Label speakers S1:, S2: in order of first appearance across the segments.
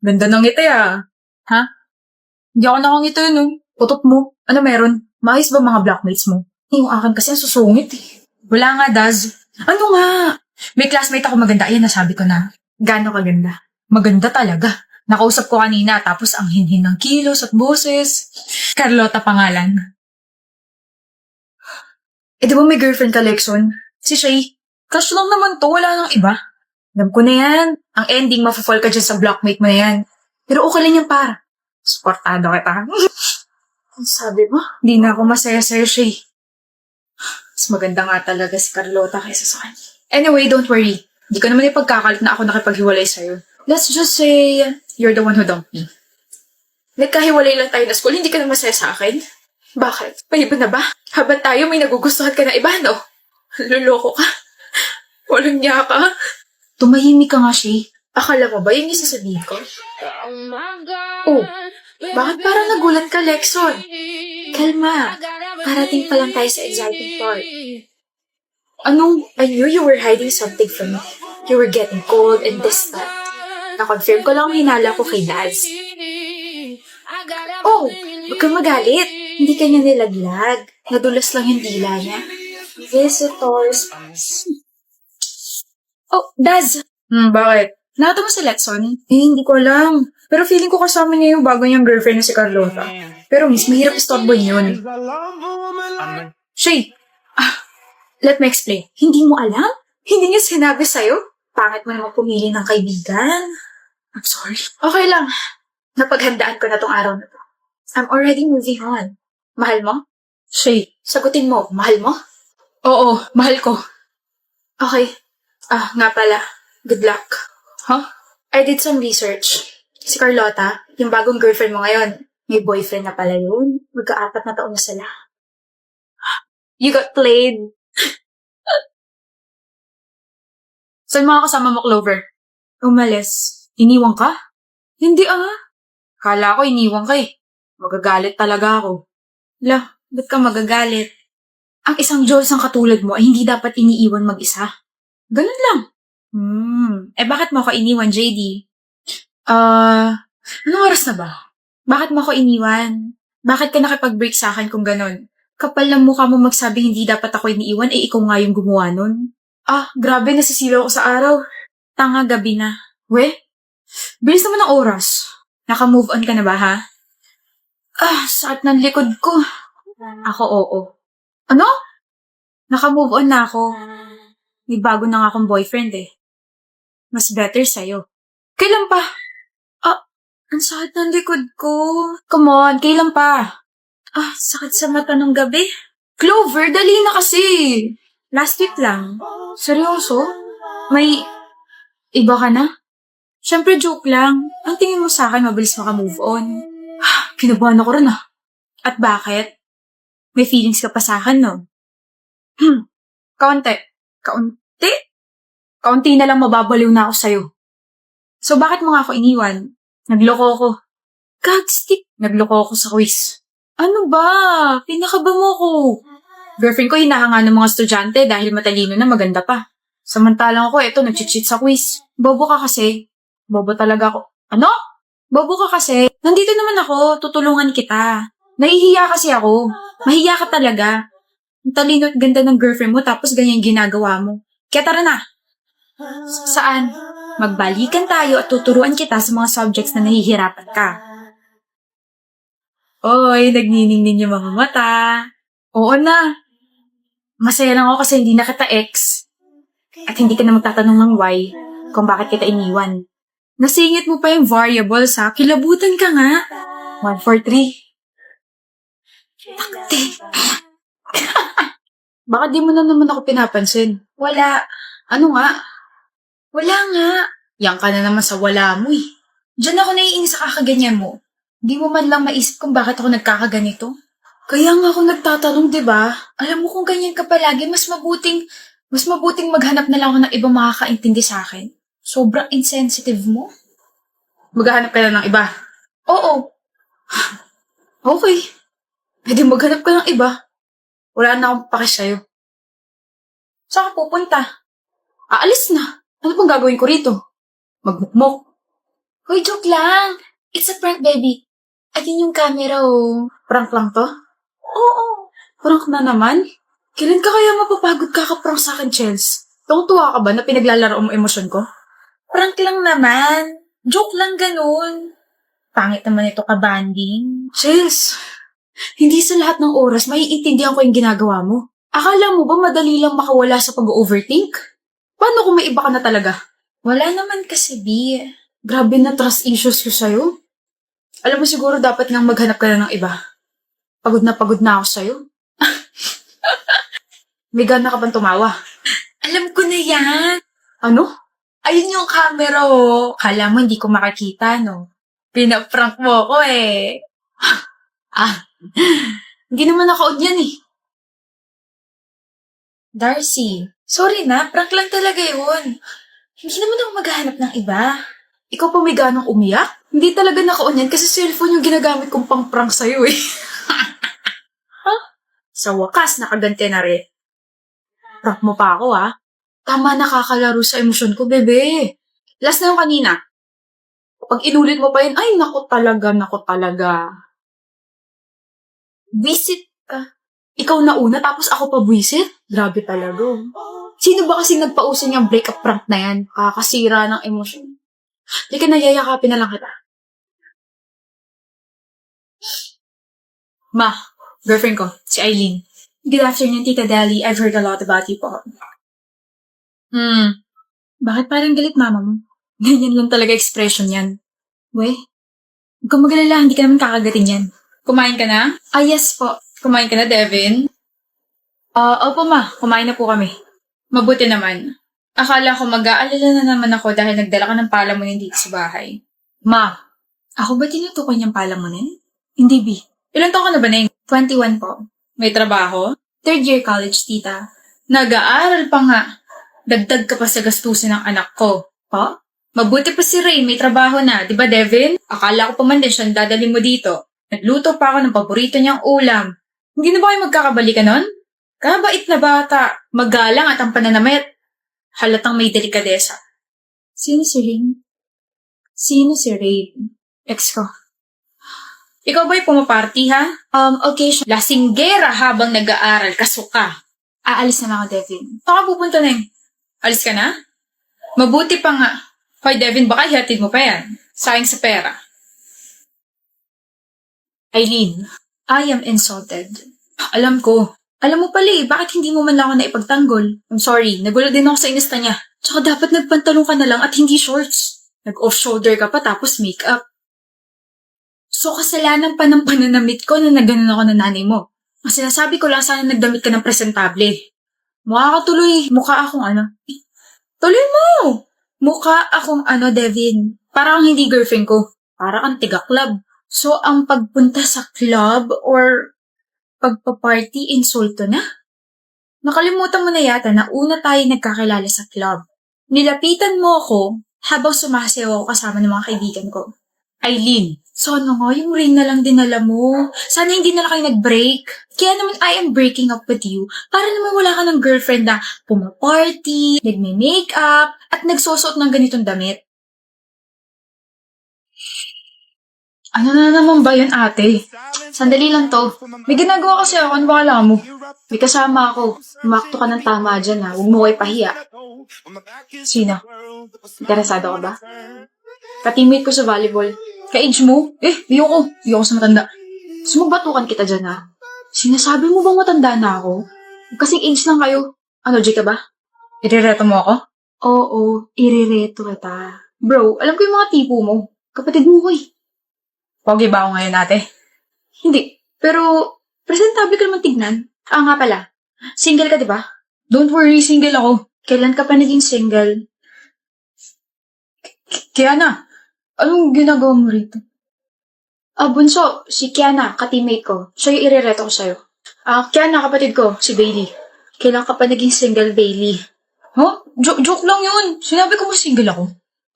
S1: Ganda ng ngiti ah. Ha? Hindi ako nakangiti no. Putot mo. Ano meron? Maayos ba mga blackmates mo? Yung akin kasi ang susungit eh. Wala nga, Daz. Ano nga? May classmate ako maganda. Ayan, nasabi ko na. Gaano kaganda? Maganda talaga. Nakausap ko kanina tapos ang hinhin ng kilos at boses. Carlota pangalan. Di ba may girlfriend ka, Lexon? Si Shay. Crush lang naman to. Wala nang iba. Alam ko na yan. Ang ending, mafafall ka dyan sa blockmate mo na yan. Pero okay lang yan, para. Supportado kita. Ang sabi mo, di na ako masaya sa'yo, Shay. Mas maganda nga talaga si Carlota kaysa sa kanya. Anyway, don't worry. Di ko naman ipagkakalit na ako nakipaghiwalay sa'yo. Let's just say, you're the one who dumped me. Nagkahiwalay lang tayo na school, hindi ka na masaya sa akin? Bakit? May iba na ba? Habang tayo may nagugustuhan ka na iba, no? Luloko ka. Walang niya ka. Tumahimik ka nga, Shay. Akala mo ba yung isasabihin ko? Oh, bakit parang nagulat ka, Lexon? Kalma. Parating pa lang tayo sa exciting part. Anong? I knew you were hiding something from me. You were getting cold and distant. Na-confirm ko lang ang hinala ko kay Daz. Oh, huwag kang magalit. Hindi ka niya nilaglag. Nadulas lang yung dila niya. Visitors. Oh, Daz. Bakit? Nakita mo si Letson? Hindi ko alam. Pero feeling ko kasama niya yung bago niyang girlfriend na si Carlota. Pero miss, mahirap istorboy yun. Shay, let me explain. Hindi mo alam? Hindi niya sinabi sa'yo? Pangit mo naman pumili ng kaibigan. I'm sorry. Okay lang. Napaghandaan ko na tong araw na to. I'm already moving on. Mahal mo? Shay, sagutin mo. Mahal mo? Oo, mahal ko. Okay. Nga pala. Good luck. Huh? I did some research. Si Carlota, yung bagong girlfriend mo ngayon, may boyfriend na pala yun. Magka-4 na taon na sila. You got played. Saan mga kasama mo, Clover? Umalis. Iniwan ka? Hindi Kala ko iniwan ka eh. Magagalit talaga ako. Ba't ka magagalit? Ang isang Diyos ang katulad mo ay hindi dapat iniiwan mag-isa. Ganun lang. Bakit mo ako iniwan, JD? Anong oras na ba? Bakit mo ako iniwan? Bakit ka nakipag-break sa akin kung ganun? Kapal ng mukha mo magsabi hindi dapat ako iniiwan, ikaw nga yung gumawa nun. Grabe, nasisilaw ko sa araw. Tanga, gabi na. Bilis naman ang oras. Naka-move on ka na ba, ha? Sakit ng likod ko. Ako, oo. Ano? Naka-move on na ako. May bago na nga akong boyfriend eh. Mas better sa'yo. Kailan pa? Ang sakit ng likod ko. Come on, kailan pa? Sakit sa mata ng gabi. Clover, dali na kasi. Last week lang. Seryoso? May iba ka na? Siyempre joke lang. Ang tingin mo sa akin, mabilis maka-move on. Kinabahan ako rin At bakit? May feelings ka pa sa akin, no? Kaunti. Kaunti? Kaunti na lang mababaliw na ako sa'yo. So bakit mo nga ako iniwan? Nagloko ako. Gagstick. Nagloko ako sa quiz. Ano ba? Pinakaba mo ko. Girlfriend ko hinahanga ng mga estudyante dahil matalino na maganda pa. Samantalang ako, nag-cheat sa quiz. Bobo ka kasi. Bobo talaga ako. Ano? Bobo ka kasi. Nandito naman ako. Tutulungan kita. Nahihiya kasi ako. Mahiya ka talaga. Ang talino at ganda ng girlfriend mo tapos ganyan ginagawa mo. Kaya tara na. Saan? Magbalikan tayo at tuturuan kita sa mga subjects na nahihirapan ka. Oy, nagniningning yung mga mata. Oo na. Masaya lang ako kasi hindi na kita ex. At hindi ka na magtatanong ng why kung bakit kita iniwan. Nasingit mo pa yung variables ha. Kilabutan ka nga. 1, 4, 3. Takti. Baka di mo na naman ako pinapansin. Wala. Ano nga? Wala nga. Yang ka na naman sa wala mo eh. Diyan ako naiinis sa kakaganyan mo. Di mo man lang maisip kung bakit ako nagkakaganito. Kaya nga ako nagtatanong, di ba? Alam mo kung ganyan ka palagi, mas mabuting maghanap na lang ako ng ibang makakaintindi sa akin. Sobrang insensitive mo. Maghanap ka na ng iba? Oo. Okay. Pwede maghanap ka ng iba. Wala na akong pake sa'yo. Saan ka pupunta? Aalis na. Ano pang gagawin ko rito? Magmukmok. Hoy, joke lang. It's a prank, baby. Ayun yung camera, oh.
S2: Prank lang to?
S1: Oo.
S2: Prank na naman? Kailan ka kaya mapapagod kakaprank sa akin, Chels? Tuwang-tuwa ka ba na pinaglalaro mo emosyon ko?
S1: Prank lang naman. Joke lang ganun. Pangit naman ito ka-banding.
S2: Chels, hindi sa lahat ng oras maiintindihan ko yung ginagawa mo. Akala mo ba madali lang makawala sa pag-overthink? Paano kung may iba ka na talaga?
S1: Wala naman kasi, B.
S2: Grabe na trust issues ko sa'yo. Alam mo siguro dapat ngang maghanap ka na ng iba. Pagod na ako sa'yo. May gana ka bang tumawa?
S1: Alam ko na yan.
S2: Ano?
S1: Ayun yung camera, oh. Kala mo hindi ko makakita, no? Pinaprank mo ko, eh.
S2: Hindi naman naka-on yan eh.
S1: Darcy, sorry na. Prank lang talaga yun. Hindi naman ako maghahanap ng iba.
S2: Ikaw pa may ganang umiyak? Hindi talaga naka-on yan kasi cellphone yung ginagamit kong pang-prank sa'yo eh. Sa wakas, nakaganti na rin. Prank mo pa ako ah. Tama, nakakalaro sa emosyon ko, bebe. Last na yung kanina. Pag inulit mo pa yun, ay, naku talaga.
S1: Visit ka.
S2: Ikaw na una, tapos ako pa buwisit? Grabe talaga. Sino ba kasing nagpauso niyang breakup prank na yan? Kakasira ng emosyon. Hindi ka nayayakapin na lang kita. Ma, girlfriend ko, si Eileen.
S1: Good afternoon, Tita Deli. I've heard a lot about you po. Bakit parang galit mama mo?
S2: Ganyan lang talaga expression yan.
S1: We, huwag kang magalala, hindi ka naman kakagatin yan.
S2: Kumain ka na?
S1: Yes po.
S2: Kumain ka na, Devin? Opo ma, kumain na po kami. Mabuti naman. Akala ko mag-aalala na naman ako dahil nagdala ka ng palamunin dito sa bahay.
S1: Ma, ako ba tinutukoy niyang palamunin?
S2: Hindi, B. Ilan taon ka na ba, Neng?
S1: 21 po.
S2: May trabaho?
S1: 3rd year college, tita.
S2: Nag-aaral pa nga. Dagdag ka pa sa gastusin ng anak ko.
S1: Po?
S2: Mabuti pa si Ray, may trabaho na. Di ba, Devin? Akala ko pa man din siyang dadalhin mo dito. Nagluto pa ako ng paborito niyang ulam. Hindi na ba kayo magkakabalikan nun? Kabait na bata. Magalang at ang pananamit. Halatang may delikadesa.
S1: Sino si Ring?
S2: Sino si Ray?
S1: Ex ko.
S2: Ikaw ba'y pumaparty, ha?
S1: Occasion.
S2: Lasinggera habang nag-aaral, kasuka.
S1: Aalis na lang ako, Devin.
S2: Saan ka pupunta, Neng? Alis ka na? Mabuti pa nga. Hoy, Devin, baka ihatid mo pa yan. Sayang sa pera.
S1: Eileen, I am insulted.
S2: Alam ko. Alam mo pala bakit hindi mo man lang ako naipagtanggol? I'm sorry, nagulo din ako sa inista niya. Tsaka dapat nagpantalong ka na lang at hindi shorts. Nag-off-shoulder ka pa tapos makeup.
S1: So, kasalanan pa ng pananamit ko na naganon ako ng nanay mo.
S2: Ang sinasabi ko lang sana nagdamit ka ng presentable. Mukha ka tuloy. Mukha akong ano. Tuloy mo! Mukha akong ano, Devin. Parang hindi girlfriend ko. Parang kang tiga-club. So, ang pagpunta sa club or pagpa-party, insulto na? Nakalimutan mo na yata na una tayo nagkakilala sa club. Nilapitan mo ako habang sumasayaw ako kasama ng mga kaibigan ko. Eileen, sana nga yung ring na lang dinala mo. Sana hindi na lang kayo nag-break. Kaya naman I am breaking up with you para naman wala ka ng girlfriend na pumaparty, nagme-makeup, at nagsusuot ng ganitong damit. Ano na naman ba yun, ate? Sandali lang to. May ginagawa kasi ako, ano ba kala mo? May kasama ako. Umakto ka ng tama dyan ha. Huwag mo kayo pahiya. Sino? Interesado ka ba? Ka-teammate ko sa volleyball. Ka-age mo? Ayoko. Ayoko sa matanda. Sumabatukan kita dyan ha. Sinasabi mo bang matanda na ako? Kasing age lang kayo. Ano, J ka ba? Irereto mo ako? Oo, irereto kita. Bro, alam ko yung mga tipo mo. Kapatid mo ko eh. Pogi ba ako ngayon, ate? Hindi. Pero, presentable ka naman tignan. Nga pala. Single ka, di ba? Don't worry, single ako. Kailan ka pa naging single? Kiana, anong ginagawa mo rito? Bunso, si Kiana, ka-teammate ko. Siya yung irereto ko sa'yo. Kiana, kapatid ko, si Bailey. Kailan ka pa naging single, Bailey? Huh? Joke lang yun. Sinabi ko mo single ako.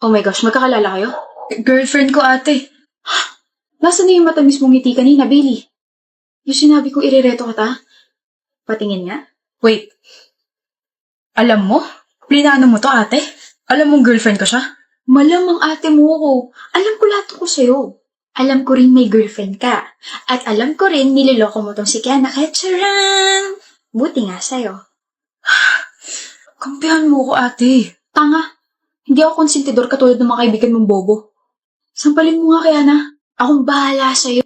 S2: Oh my gosh, magkakalala kayo? Girlfriend ko, ate. Nasaan na yung matamis mong ngiti kanina, Bailey? Yung sinabi ko irereto kita? Patingin nga? Wait. Alam mo? Plinano mo to, ate? Alam mong girlfriend ko siya? Malamang ate mo ko. Alam ko lahat ko sa'yo. Alam ko rin may girlfriend ka. At alam ko rin niloloko mo tong si Kiana. Kaya charan! Buti nga sa'yo.
S1: Kampihan mo ko, ate.
S2: Tanga. Hindi ako konsentidor katulad ng mga kaibigan mong bobo. Sampalin mo nga kaya na. Akong bahala sa'yo.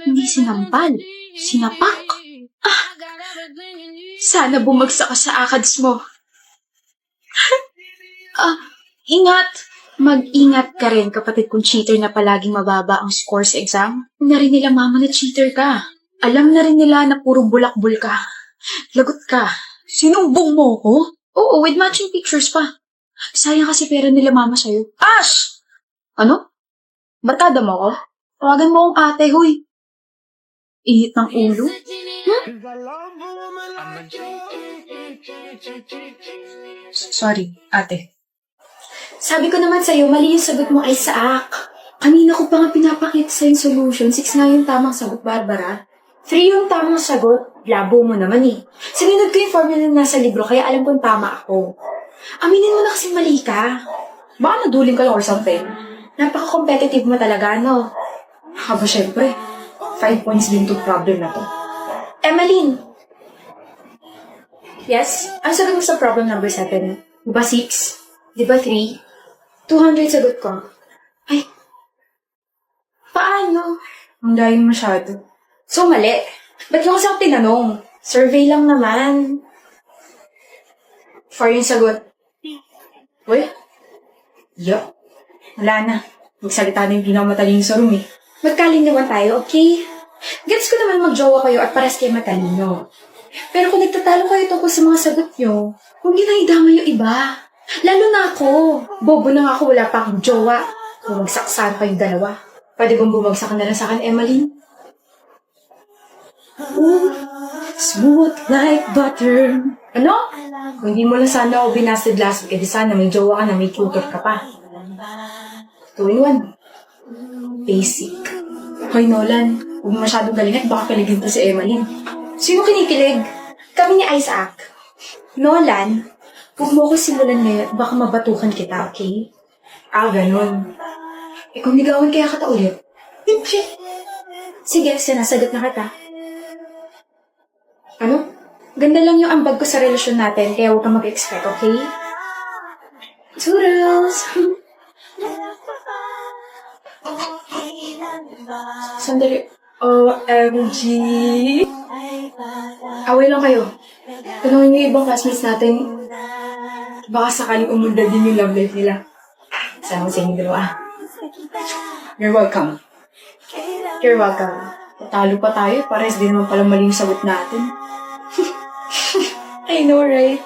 S2: Hindi sinampal. Sinapak. Sana bumagsak ka sa akads mo. Ingat! Mag-ingat ka rin, kapatid kong cheater na palaging mababa ang score sa exam. Na rin nila mama na cheater ka. Alam na rin nila na puro bulakbul ka. Lagot ka.
S1: Sinumbong mo ko?
S2: Oo, with matching pictures pa. Sayang kasi pera nila mama sa'yo. Ash! Ano? Barkada mo ko? Tawagan mo akong ate, huy. Ihit ng ulo?
S1: Sorry, ate.
S2: Sabi ko naman sa'yo, mali yung sagot mo, Isaac. Kanina ko pa nga pinapakita sa'yo yung solution. 6 nga yung tamang sagot, Barbara. 3 yung tamang sagot. Labo mo naman eh. Sinunod ko yung formula na nasa libro, kaya alam kong tama ako. Aminin mo na kasi mali ka.
S1: Baka naduling ka or something.
S2: Napaka-competitive mo talaga, no?
S1: Haba, syempre. 5 points din to problem na to.
S2: Emmeline! Yes? Ang sagot mo sa problem number 7? Di ba 6? Di ba 3? 200 sagot ko. Ay, paano?
S1: Ang layo masyado.
S2: So, mali. Ba't yung kasi ako tinanong? Survey lang naman. 4 yung sagot.
S1: Uy? Yeah. Wala na. Magsalita na yung pinakamatalinis sa room eh.
S2: Magkalinawan tayo, okay? Gets ko naman magjowa kayo at pares kayo matalino. Pero kung nagtatalo kayo tungkol sa mga sagot nyo, huwag nyo na idama yung iba. Lalo na ako. Bobo na nga ako, wala pa akong jowa. Bumagsak saan kayong dalawa.
S1: Pwede bang bumagsak ka na lang sa akin, Emmeline? Ooh, smooth like butter. Ano? Kung hindi mo lang sana ako binasted last week, edi sana may jowa ka na, may tutor ka pa. 2 in 1. Basic. Hoy, Nolan, huwag mo masyadong galing at baka kaligin to si Emmeline.
S2: Sino kinikilig? Kami ni Isaac. Nolan, huwag mo ko simulan ngayon at baka mabatukan kita, okay?
S1: Ganun.
S2: Kung ligawan kaya kita ulit? Sige, sinasagot na kita. Ano? Ganda lang yung ambag ko sa relasyon natin, kaya huwag kang mag-expect, okay? Toodles!
S1: Sandali. OMG.
S2: Away lang kayo.
S1: Tanungin yung ibang classmates natin. Baka sakaling umunda din yung love life nila. Sana ko sa inyo dalawa. You're welcome.
S2: You're welcome.
S1: Talo pa tayo. Pares din naman pala mali yung sagot natin.
S2: I know, right?